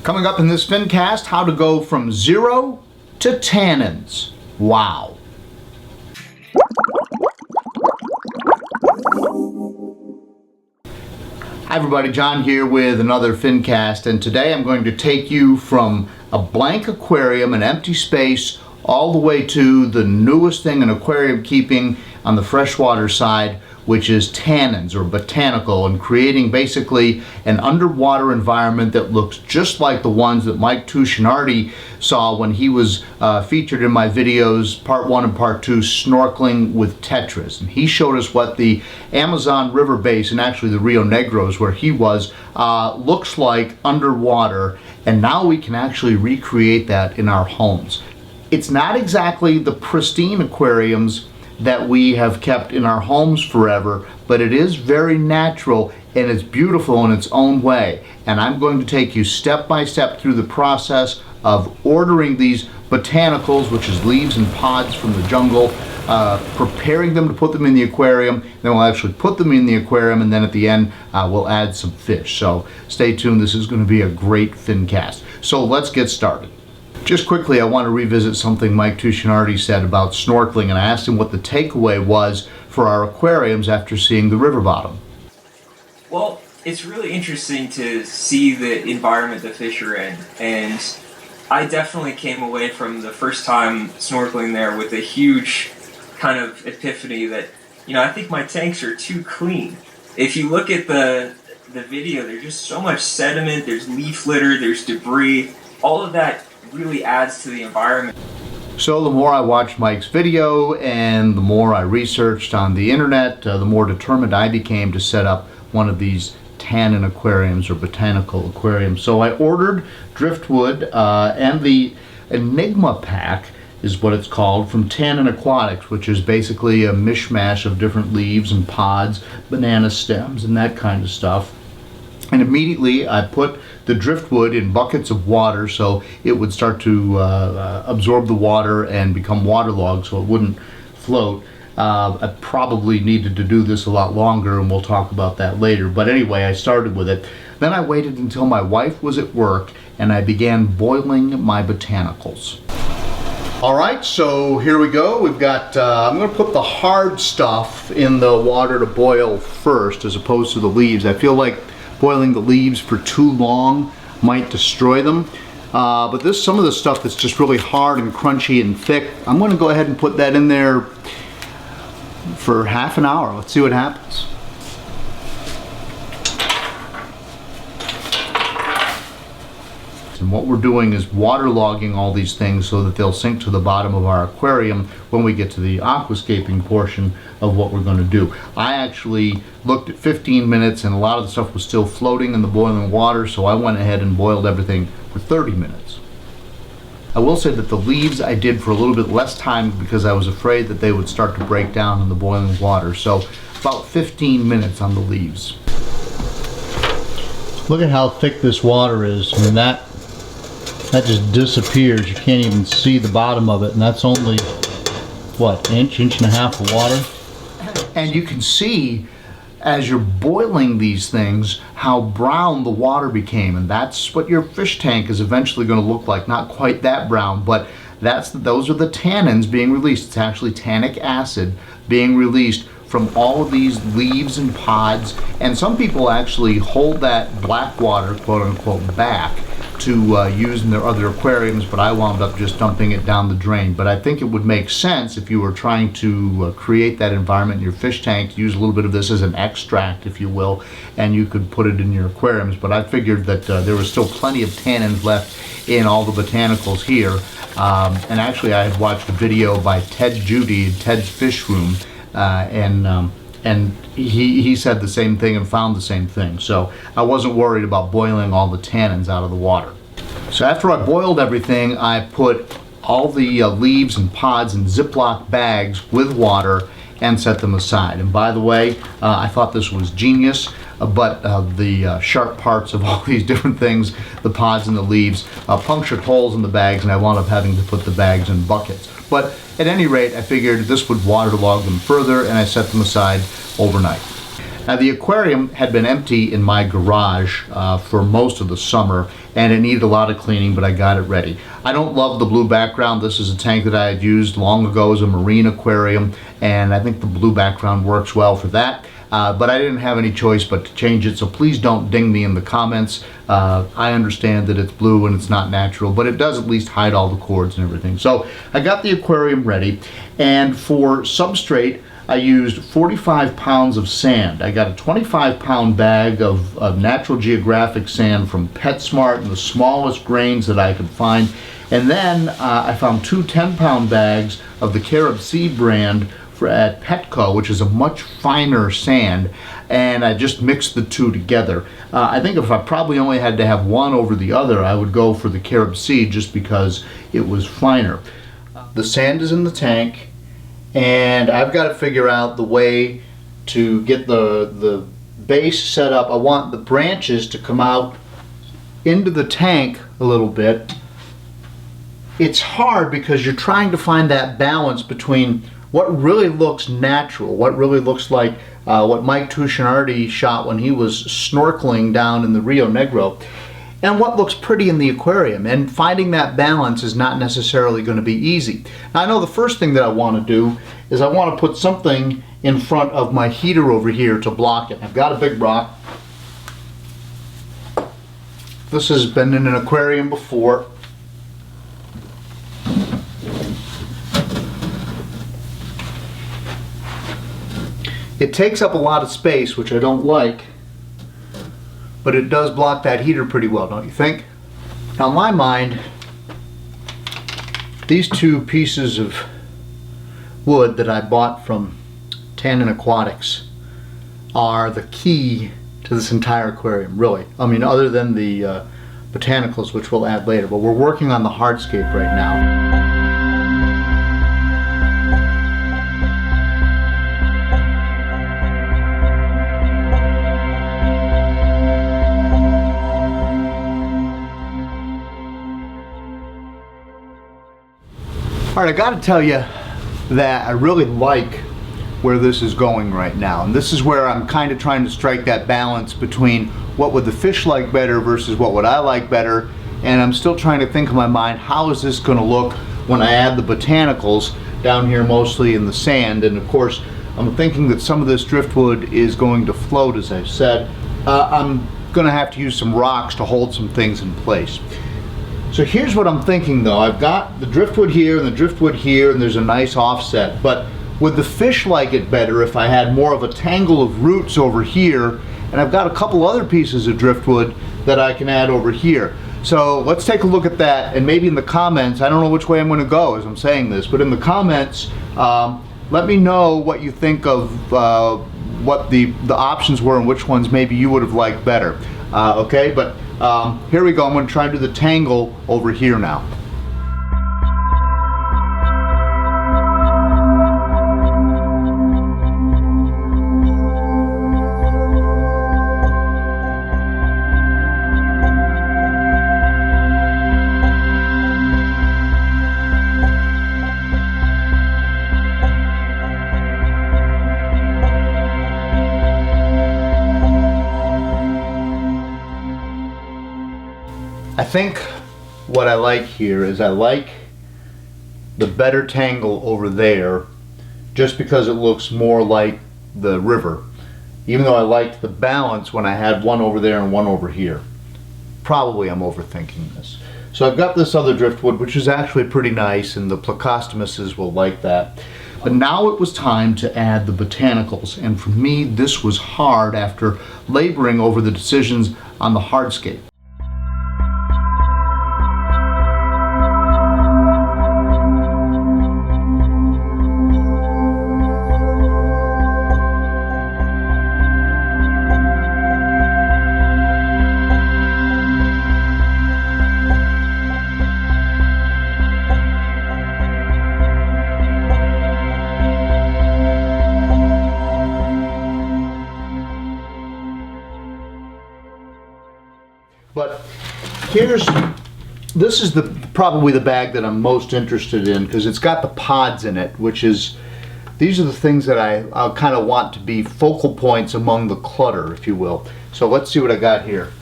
Coming up in this Fincast, how to go from 0 to tannins. Wow. Hi everybody, John here with another Fincast, and today I'm going to take you from a blank aquarium, an empty space, all the way to the newest thing in aquarium keeping on the freshwater side, which is tannins or botanical, and creating basically an underwater environment that looks just like the ones that Mike Tuscinardi saw when he was featured in my videos, part 1 and part 2, snorkeling with tetras. And he showed us what the Amazon River basin, actually the Rio Negros where he was, looks like underwater, and now we can actually recreate that in our homes. It's not exactly the pristine aquariums that we have kept in our homes forever, but it is very natural and it's beautiful in its own way. And I'm going to take you step by step through the process of ordering these botanicals, which is leaves and pods from the jungle, preparing them to put them in the aquarium, then we'll actually put them in the aquarium, and then at the end we'll add some fish. So stay tuned, this is going to be a great Fincast. So let's get started. Just quickly, I want to revisit something Mike Tuscinardi said about snorkeling, and I asked him what the takeaway was for our aquariums after seeing the river bottom. Well, it's really interesting to see the environment the fish are in, and I definitely came away from the first time snorkeling there with a huge kind of epiphany that, you know, I think my tanks are too clean. If you look at the video, there's just so much sediment, there's leaf litter, there's debris, all of that really adds to the environment. So the more I watched Mike's video and the more I researched on the internet, the more determined I became to set up one of these tannin aquariums or botanical aquariums. So I ordered driftwood and the Enigma pack is what it's called, from Tannin Aquatics, which is basically a mishmash of different leaves and pods, banana stems and that kind of stuff. And immediately I put the driftwood in buckets of water so it would start to absorb the water and become waterlogged so it wouldn't float. I probably needed to do this a lot longer, and we'll talk about that later. But anyway, I started with it. Then I waited until my wife was at work and I began boiling my botanicals. Alright, so here we go. We've got, I'm going to put the hard stuff in the water to boil first as opposed to the leaves. I feel like boiling the leaves for too long might destroy them. But this, some of the stuff that's just really hard and crunchy and thick, I'm going to go ahead and put that in there for half an hour. Let's see what happens. And what we're doing is waterlogging all these things so that they'll sink to the bottom of our aquarium when we get to the aquascaping portion of what we're going to do. I actually looked at 15 minutes and a lot of the stuff was still floating in the boiling water, so I went ahead and boiled everything for 30 minutes. I will say that the leaves I did for a little bit less time because I was afraid that they would start to break down in the boiling water. So about 15 minutes on the leaves. Look at how thick this water is. I mean, that just disappears. You can't even see the bottom of it, and that's only what, inch and a half of water. And you can see as you're boiling these things how brown the water became, and that's what your fish tank is eventually going to look like. Not quite that brown, but those are the tannins being released. It's actually tannic acid being released from all of these leaves and pods, and some people actually hold that black water, quote unquote, back to use in their other aquariums, but I wound up just dumping it down the drain. But I think it would make sense if you were trying to create that environment in your fish tank to use a little bit of this as an extract, if you will, and you could put it in your aquariums. But I figured that there was still plenty of tannins left in all the botanicals here. And actually I had watched a video by Ted Judy, Ted's Fish Room, and he said the same thing and found the same thing. So I wasn't worried about boiling all the tannins out of the water. So after I boiled everything, I put all the leaves and pods in Ziploc bags with water and set them aside. And by the way, I thought this was genius, but the sharp parts of all these different things, the pods and the leaves, punctured holes in the bags, and I wound up having to put the bags in buckets. But at any rate, I figured this would waterlog them further, and I set them aside overnight. Now the aquarium had been empty in my garage for most of the summer, and it needed a lot of cleaning, but I got it ready. I don't love the blue background. This is a tank that I had used long ago as a marine aquarium, and I think the blue background works well for that. But I didn't have any choice but to change it, so please don't ding me in the comments. I understand that it's blue and it's not natural, but it does at least hide all the cords and everything. So I got the aquarium ready, and for substrate, I used 45 pounds of sand. I got a 25-pound bag of Natural Geographic sand from PetSmart in the smallest grains that I could find. And then I found two 10-pound bags of the Carib Sea brand at Petco, which is a much finer sand, and I just mixed the two together. I think if I probably only had to have one over the other, I would go for the Carib Sea just because it was finer. The sand is in the tank, and I've got to figure out the way to get the base set up. I want the branches to come out into the tank a little bit. It's hard because you're trying to find that balance between what really looks natural, what really looks like what Mike Tuscinardi shot when he was snorkeling down in the Rio Negro, and what looks pretty in the aquarium. And finding that balance is not necessarily going to be easy. Now, I know the first thing that I want to do is I want to put something in front of my heater over here to block it. I've got a big rock. This has been in an aquarium before. It takes up a lot of space, which I don't like, but it does block that heater pretty well, don't you think? Now, in my mind, these two pieces of wood that I bought from Tannin Aquatics are the key to this entire aquarium, really. I mean, other than the botanicals, which we'll add later, but we're working on the hardscape right now. All right, I got to tell you that I really like where this is going right now. And this is where I'm kind of trying to strike that balance between what would the fish like better versus what would I like better. And I'm still trying to think in my mind, how is this going to look when I add the botanicals down here mostly in the sand. And of course, I'm thinking that some of this driftwood is going to float, as I've said. I'm going to have to use some rocks to hold some things in place. So here's what I'm thinking though. I've got the driftwood here and the driftwood here, and there's a nice offset. But would the fish like it better if I had more of a tangle of roots over here? And I've got a couple other pieces of driftwood that I can add over here. So let's take a look at that, and maybe in the comments, I don't know which way I'm going to go as I'm saying this, but in the comments, let me know what you think of what the options were and which ones maybe you would have liked better. Okay, but here we go. I'm going to try to do the tangle over here now. I think what I like here is I like the better tangle over there just because it looks more like the river, even though I liked the balance when I had one over there and one over here. Probably I'm overthinking this. So I've got this other driftwood, which is actually pretty nice, and the plecostomuses will like that. But now it was time to add the botanicals, and for me this was hard after laboring over the decisions on the hardscape. But this is probably the bag that I'm most interested in, because it's got the pods in it, these are the things that I kind of want to be focal points among the clutter, if you will. So let's see what I got here.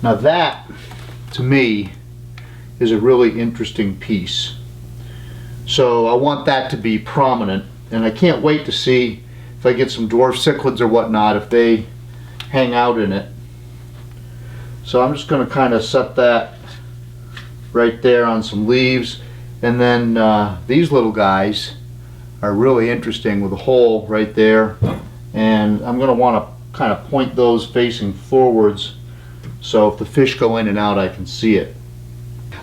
Now that to me, is a really interesting piece. So I want that to be prominent, and I can't wait to see if I get some dwarf cichlids or whatnot, if they hang out in it. So I'm just going to kind of set that right there on some leaves, and then these little guys are really interesting with a hole right there, and I'm going to want to kind of point those facing forwards so if the fish go in and out I can see it.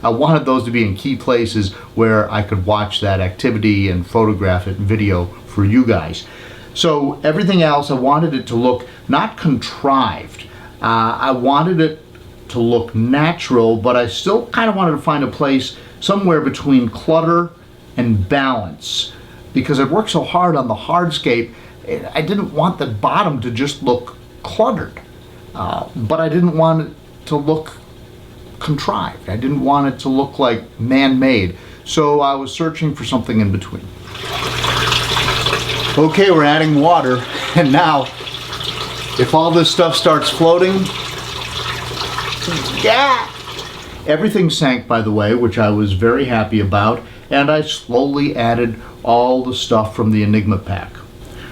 I wanted those to be in key places where I could watch that activity and photograph it and video for you guys. So everything else, I wanted it to look not contrived. I wanted it to look natural, but I still kind of wanted to find a place somewhere between clutter and balance, because I've worked so hard on the hardscape. I didn't want the bottom to just look cluttered, but I didn't want it to look contrived. I didn't want it to look like man-made, so I was searching for something in between. Okay, we're adding water, and now if all this stuff starts floating, yeah! Everything sank, by the way, which I was very happy about, and I slowly added all the stuff from the Enigma pack.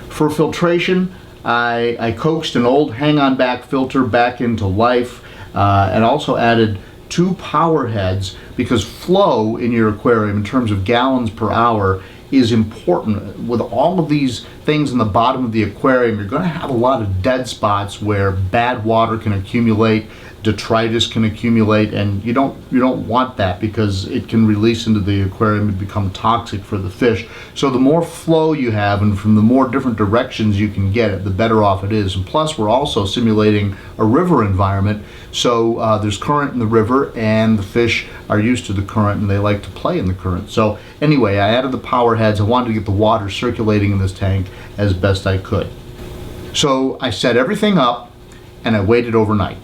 For filtration, I coaxed an old hang-on back filter back into life, and also added 2 power heads, because flow in your aquarium in terms of gallons per hour is important. With all of these things in the bottom of the aquarium, you're going to have a lot of dead spots where bad water can accumulate, detritus can accumulate, and you don't want that, because it can release into the aquarium and become toxic for the fish. So the more flow you have, and from the more different directions you can get it, the better off it is. And plus, we're also simulating a river environment, so there's current in the river, and the fish are used to the current and they like to play in the current. So anyway, I added the power heads. I wanted to get the water circulating in this tank as best I could. So I set everything up and I waited overnight.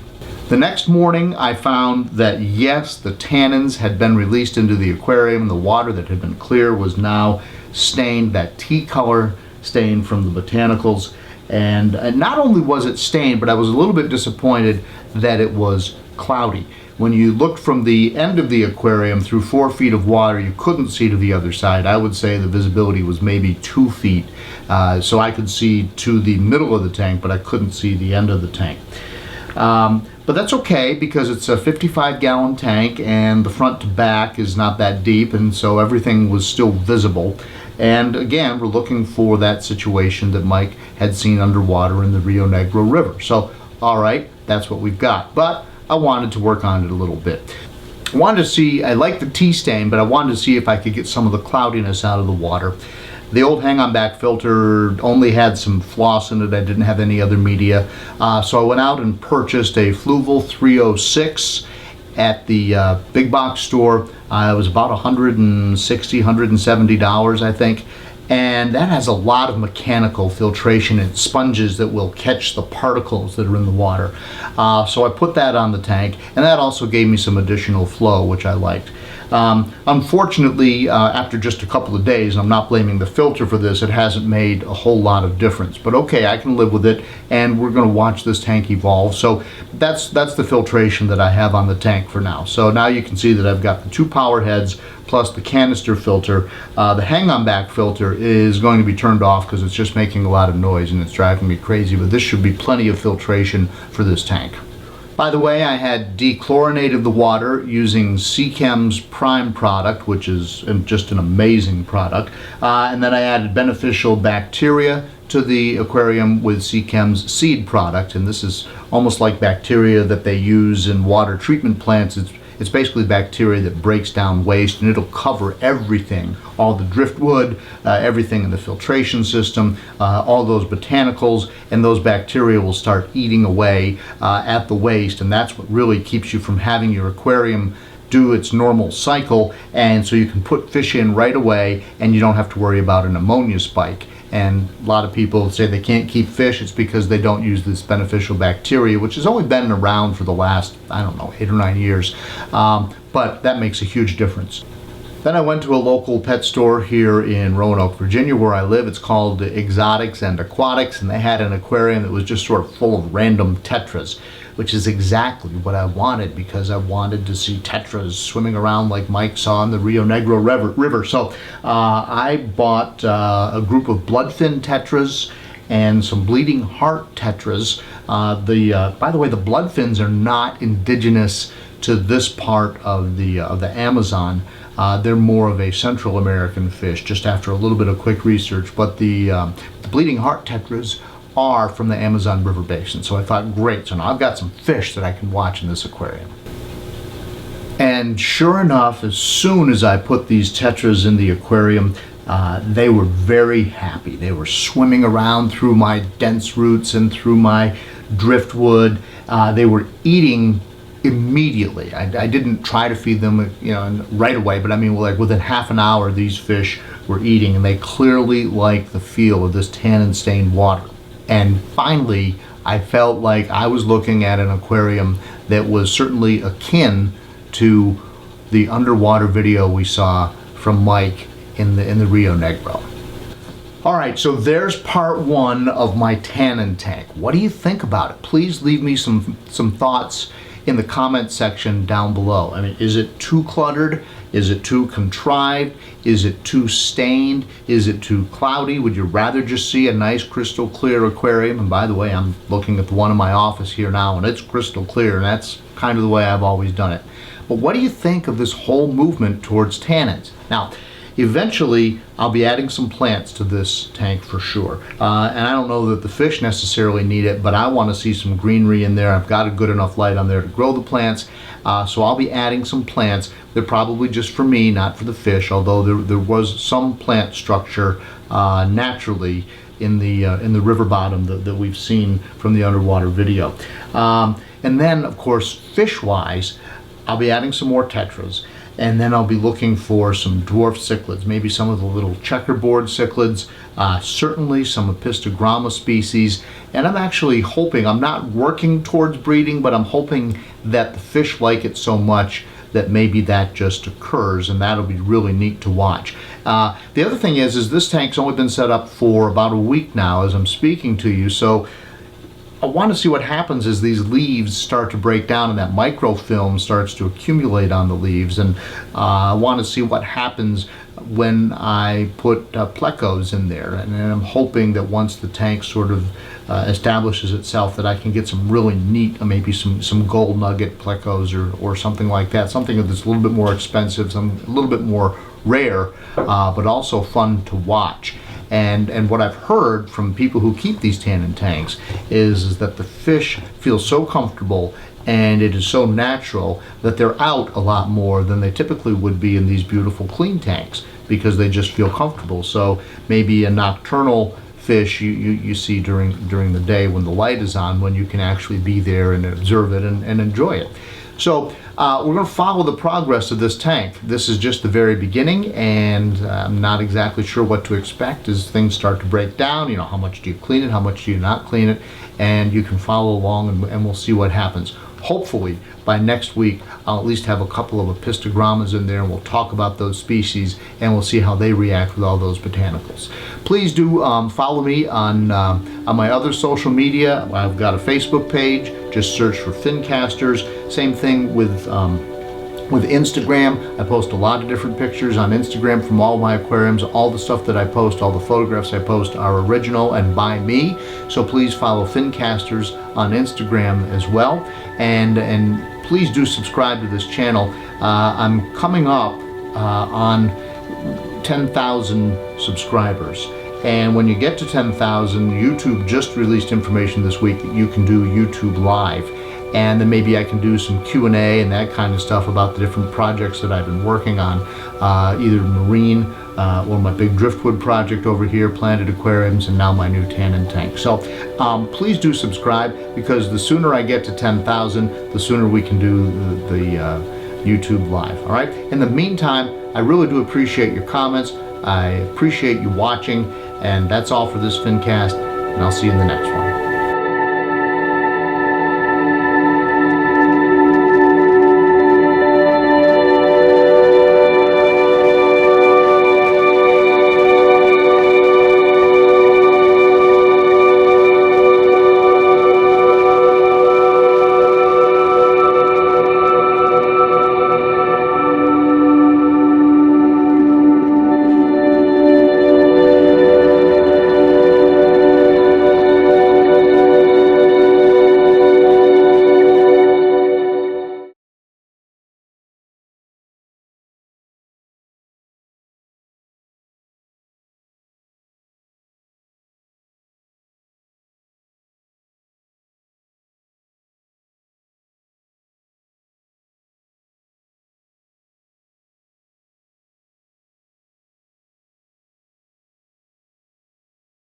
The next morning I found that yes, the tannins had been released into the aquarium, and the water that had been clear was now stained, that tea color stain from the botanicals. And not only was it stained, but I was a little bit disappointed that it was cloudy. When you looked from the end of the aquarium through 4 feet of water, you couldn't see to the other side. I would say the visibility was maybe 2 feet. So I could see to the middle of the tank, but I couldn't see the end of the tank. But that's okay, because it's a 55-gallon tank and the front to back is not that deep, and so everything was still visible. And again, we're looking for that situation that Mike had seen underwater in the Rio Negro River. So, all right, that's what we've got. But I wanted to work on it a little bit. I wanted to see, I like the tea stain, but I wanted to see if I could get some of the cloudiness out of the water. The old hang-on back filter only had some floss in it. I didn't have any other media. So I went out and purchased a Fluval 306 at the big box store. It was about $160, $170, I think. And that has a lot of mechanical filtration and sponges that will catch the particles that are in the water. So I put that on the tank, and that also gave me some additional flow, which I liked. Unfortunately, after just a couple of days, and I'm not blaming the filter for this, it hasn't made a whole lot of difference. But okay, I can live with it, and we're going to watch this tank evolve. So that's the filtration that I have on the tank for now. So now you can see that I've got the 2 power heads plus the canister filter. The hang-on back filter is going to be turned off because it's just making a lot of noise and it's driving me crazy, but this should be plenty of filtration for this tank. By the way, I had dechlorinated the water using Seachem's Prime product, which is just an amazing product. And then I added beneficial bacteria to the aquarium with Seachem's Seed product. And this is almost like bacteria that they use in water treatment plants. It's basically bacteria that breaks down waste, and it'll cover everything, all the driftwood, everything in the filtration system, all those botanicals, and those bacteria will start eating away at the waste, and that's what really keeps you from having your aquarium do its normal cycle, and so you can put fish in right away and you don't have to worry about an ammonia spike. And a lot of people say they can't keep fish. It's because they don't use this beneficial bacteria, which has only been around for the last, I don't know, 8 or 9 years. But that makes a huge difference. Then I went to a local pet store here in Roanoke, Virginia, where I live. It's called Exotics and Aquatics, and they had an aquarium that was just sort of full of random tetras. It which is exactly what I wanted, because I wanted to see tetras swimming around like Mike saw in the Rio Negro River. So I bought a group of bloodfin tetras and some bleeding heart tetras. By the way, the bloodfins are not indigenous to this part of the Amazon. They're more of a Central American fish, just after a little bit of quick research. But the bleeding heart tetras are from the Amazon River Basin. So I thought, great, so now I've got some fish that I can watch in this aquarium. And sure enough, as soon as I put these tetras in the aquarium, they were very happy. They were swimming around through my dense roots and through my driftwood. They were eating immediately. I didn't try to feed them, right away, but I mean, like within half an hour, these fish were eating, and they clearly liked the feel of this tannin-stained water. And finally, I felt like I was looking at an aquarium that was certainly akin to the underwater video we saw from Mike in the Rio Negro. All right, so there's part one of my tannin tank. What do you think about it? Please leave me some thoughts in the comment section down below. I mean, is it too cluttered? Is it too contrived? Is it too stained? Is it too cloudy? Would you rather just see a nice crystal clear aquarium? And by the way, I'm looking at the one in my office here now, and it's crystal clear, and that's kind of the way I've always done it. But what do you think of this whole movement towards tannins? Now, eventually, I'll be adding some plants to this tank for sure. And I don't know that the fish necessarily need it, but I want to see some greenery in there. I've got a good enough light on there to grow the plants. So I'll be adding some plants. They're probably just for me, not for the fish, although there was some plant structure naturally in the river bottom that we've seen from the underwater video. And then, of course, fish-wise, I'll be adding some more tetras. And then I'll be looking for some dwarf cichlids, maybe some of the little checkerboard cichlids, certainly some Epistogramma species. And I'm actually hoping, I'm not working towards breeding, but I'm hoping that the fish like it so much that maybe that just occurs, and that'll be really neat to watch. The other thing is this tank's only been set up for about a week now as I'm speaking to you, so I want to see what happens as these leaves start to break down and that microfilm starts to accumulate on the leaves. And I want to see what happens when I put plecos in there. And I'm hoping that once the tank sort of establishes itself, that I can get some really neat, maybe some gold nugget plecos or something like that. Something that's a little bit more expensive, a little bit more rare, but also fun to watch. And what I've heard from people who keep these tannin tanks is that the fish feel so comfortable and it is so natural that they're out a lot more than they typically would be in these beautiful clean tanks, because they just feel comfortable. So maybe a nocturnal fish you see during the day when the light is on, when you can actually be there and observe it and enjoy it. So we're going to follow the progress of this tank. This is just the very beginning, and I'm not exactly sure what to expect as things start to break down. How much do you clean it, how much do you not clean it, and you can follow along and we'll see what happens. Hopefully by next week I'll at least have a couple of Epistogrammas in there, and we'll talk about those species and we'll see how they react with all those botanicals. Please do follow me on my other social media. I've got a Facebook page, just search for Fincasters. Same thing with Instagram. I post a lot of different pictures on Instagram from all my aquariums. All the stuff that I post, all the photographs I post are original and by me. So please follow Fincasters on Instagram as well. And please do subscribe to this channel. I'm coming up on 10,000 subscribers. And when you get to 10,000, YouTube just released information this week that you can do YouTube Live. And then maybe I can do some Q&A and that kind of stuff about the different projects that I've been working on, either marine or my big driftwood project over here, planted aquariums, and now my new tannin tank. So please do subscribe, because the sooner I get to 10,000, the sooner we can do the YouTube Live. All right. In the meantime, I really do appreciate your comments. I appreciate you watching, and that's all for this Fincast, and I'll see you in the next one.